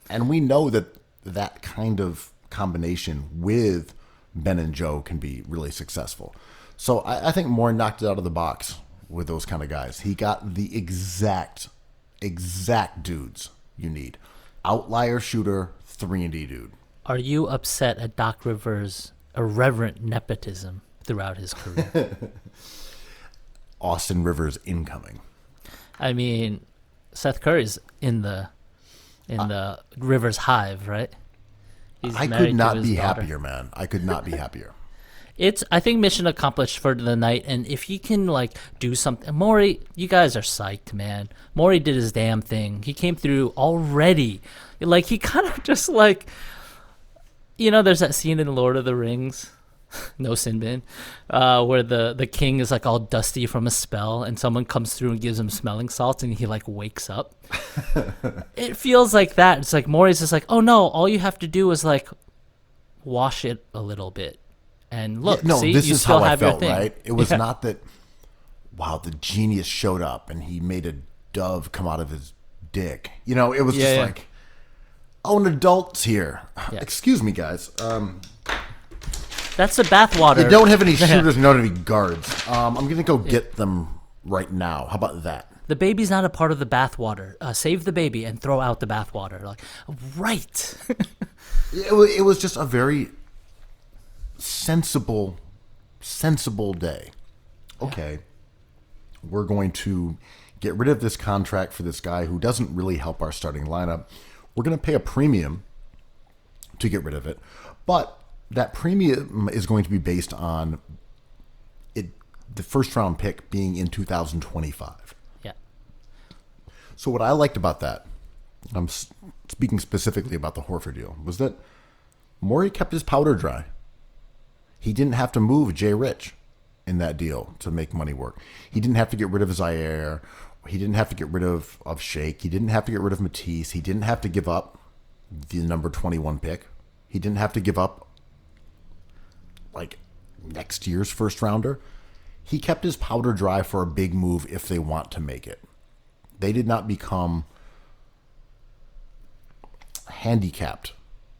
And we know that kind of combination with Ben and Joe can be really successful. So I think Moore knocked it out of the box with those kind of guys. He got the exact dudes you need. Outlier shooter, 3-and-D dude. Are you upset at Doc Rivers' irreverent nepotism throughout his career? Austin Rivers incoming. I mean, Seth Curry's in the Rivers hive, right? I could not be happier, man. I could not be happier. It's, I think, mission accomplished for the night. And if he can do something, Morey, you guys are psyched, man. Morey did his damn thing. He came through already. He kind of just there's that scene in Lord of the Rings, no sin bin, where the king is all dusty from a spell, and someone comes through and gives him smelling salts, and he wakes up. It feels like that. It's Morey's just oh no, all you have to do is wash it a little bit. And look, see, this you is still how I have your felt, thing. right? It was not that, wow, the genius showed up and he made a dove come out of his dick. It was just oh, an adult's here. Yeah. Excuse me, guys. That's the bathwater. You don't have any shooters, you don't have any guards. I'm going to go get them right now. How about that? The baby's not a part of the bathwater. Save the baby and throw out the bathwater. Right. It was just a very sensible day. Okay, we're going to get rid of this contract for this guy who doesn't really help our starting lineup. We're going to pay a premium to get rid of it, but that premium is going to be based on it the first round pick being in 2025. Yeah. So what I liked about that, I'm speaking specifically about the Horford deal, was that Morey kept his powder dry. He didn't have to move Jay Rich in that deal to make money work. He didn't have to get rid of Zaire. He didn't have to get rid of Shake. He didn't have to get rid of Matisse. He didn't have to give up the number 21 pick. He didn't have to give up like next year's first rounder. He kept his powder dry for a big move if they want to make it. They did not become handicapped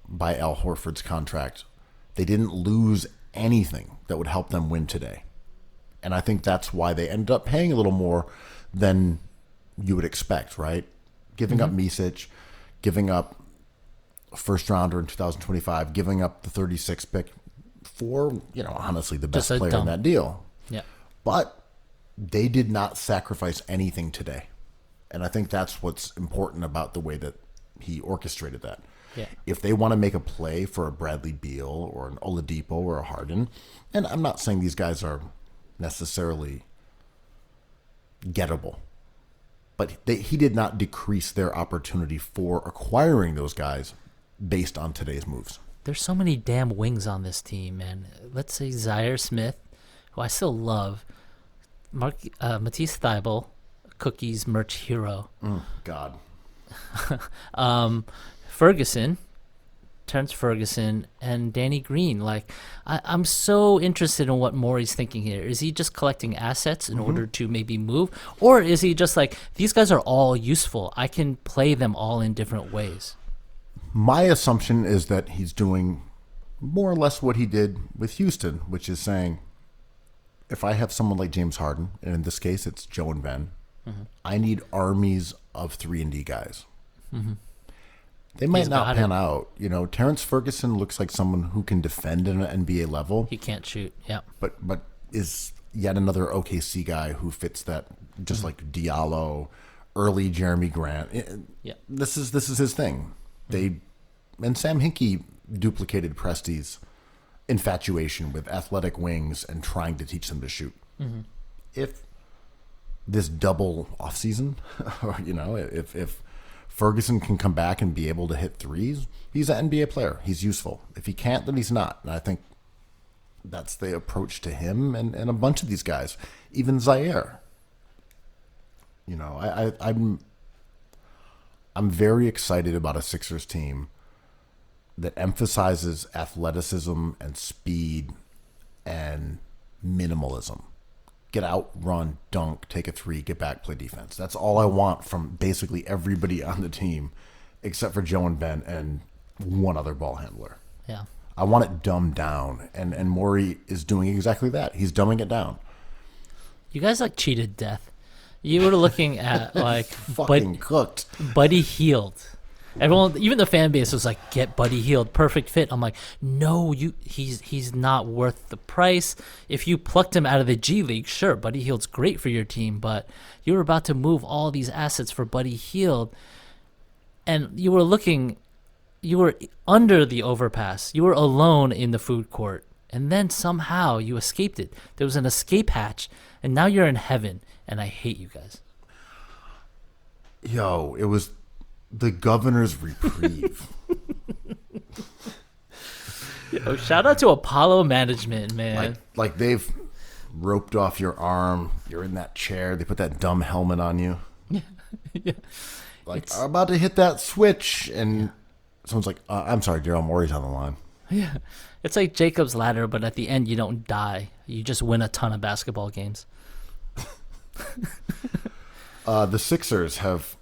by Al Horford's contract. They didn't lose anything that would help them win today. And I think that's why they ended up paying a little more than you would expect, right? Giving up Micic, giving up a first rounder in 2025, giving up the 36th pick for, honestly the best player in that deal. Yeah. But they did not sacrifice anything today. And I think that's what's important about the way that he orchestrated that. Yeah. If they want to make a play for a Bradley Beal or an Oladipo or a Harden, and I'm not saying these guys are necessarily gettable, but he did not decrease their opportunity for acquiring those guys based on today's moves. There's so many damn wings on this team, man. Let's say Zaire Smith, who I still love, Matisse Thybulle, Cookies merch hero. God. Ferguson, Terrence Ferguson, and Danny Green. Like, I'm so interested in what Morey's thinking here. Is he just collecting assets in order to maybe move? Or is he just like, these guys are all useful. I can play them all in different ways? My assumption is that he's doing more or less what he did with Houston, which is saying, if I have someone like James Harden, and in this case it's Joe and Ben, I need armies of 3-and-D guys. They might not pan out. Terrence Ferguson looks like someone who can defend at an NBA level. He can't shoot, yeah. But is yet another OKC guy who fits that, just like Diallo, early Jeremy Grant. Yeah. This is his thing. And Sam Hinkie duplicated Presti's infatuation with athletic wings and trying to teach them to shoot. If this double offseason, or if Ferguson can come back and be able to hit threes, he's an NBA player. He's useful. If he can't, then he's not. And I think that's the approach to him and a bunch of these guys. Even Zaire. I'm very excited about a Sixers team that emphasizes athleticism and speed and minimalism. Get out, run, dunk, take a three, get back, play defense. That's all I want from basically everybody on the team, except for Joe and Ben and one other ball handler. Yeah. I want it dumbed down, and Morey is doing exactly that. He's dumbing it down. You guys cheated death. You were looking at fucking cooked. Buddy Hield. Everyone, even the fan base was like, "Get Buddy Hield, perfect fit." I'm like, "No, he's not worth the price. If you plucked him out of the G League, sure, Buddy Hield's great for your team, but you were about to move all these assets for Buddy Hield, and you were under the overpass. You were alone in the food court, and then somehow you escaped it. There was an escape hatch, and now you're in heaven. And I hate you guys." Yo, it was the governor's reprieve. Yo, shout out to Apollo Management, man. Like they've roped off your arm. You're in that chair. They put that dumb helmet on you. Yeah. I'm about to hit that switch, and someone's like, "I'm sorry, Daryl Morey's on the line." Yeah, it's like Jacob's Ladder, but at the end you don't die. You just win a ton of basketball games. The Sixers have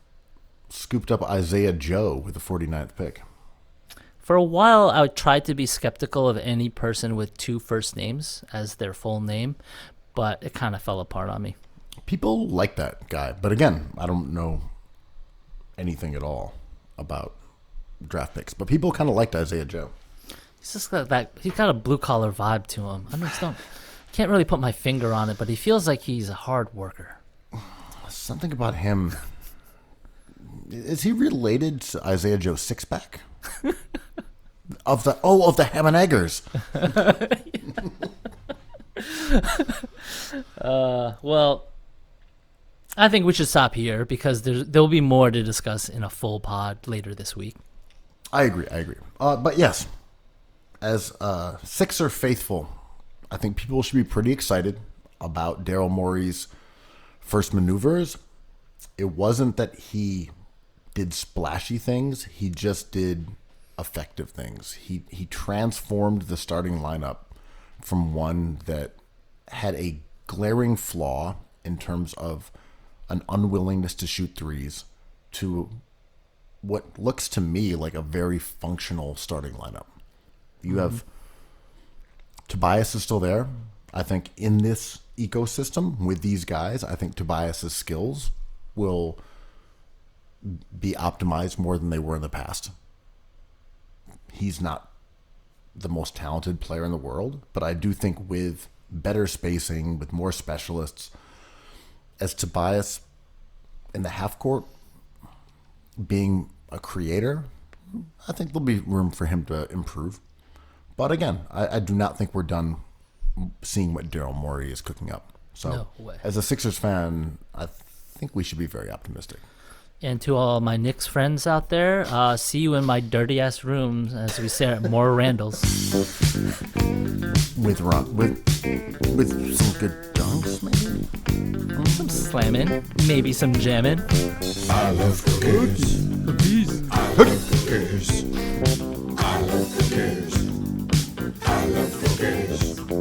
scooped up Isaiah Joe with the 49th pick. For a while, I tried to be skeptical of any person with two first names as their full name, but it kind of fell apart on me. People like that guy, but again, I don't know anything at all about draft picks, but people kind of liked Isaiah Joe. He's just got he's got a blue collar vibe to him. I just can't really put my finger on it, but he feels like he's a hard worker. Something about him. Is he related to Isaiah Joe Sixpack? of the Ham and Eggers. Well, I think we should stop here because there'll be more to discuss in a full pod later this week. I agree. But yes, as Sixer faithful, I think people should be pretty excited about Daryl Morey's first maneuvers. It wasn't that he did splashy things. He just did effective things. He transformed the starting lineup from one that had a glaring flaw in terms of an unwillingness to shoot threes to what looks to me like a very functional starting lineup. You have Tobias is still there. I think in this ecosystem with these guys, I think Tobias's skills will be optimized more than they were in the past. He's not the most talented player in the world, but I do think with better spacing, with more specialists, as Tobias in the half court being a creator, I think there'll be room for him to improve. But again, I do not think we're done seeing what Daryl Morey is cooking up. So No way. as a Sixers fan, I think we should be very optimistic. And to all my Knicks friends out there, see you in my dirty ass room as we stare at more Randalls. With some good dunks, maybe? Some slamming, maybe some jamming. I love cookies. I love cookies. I love cookies. I love cookies.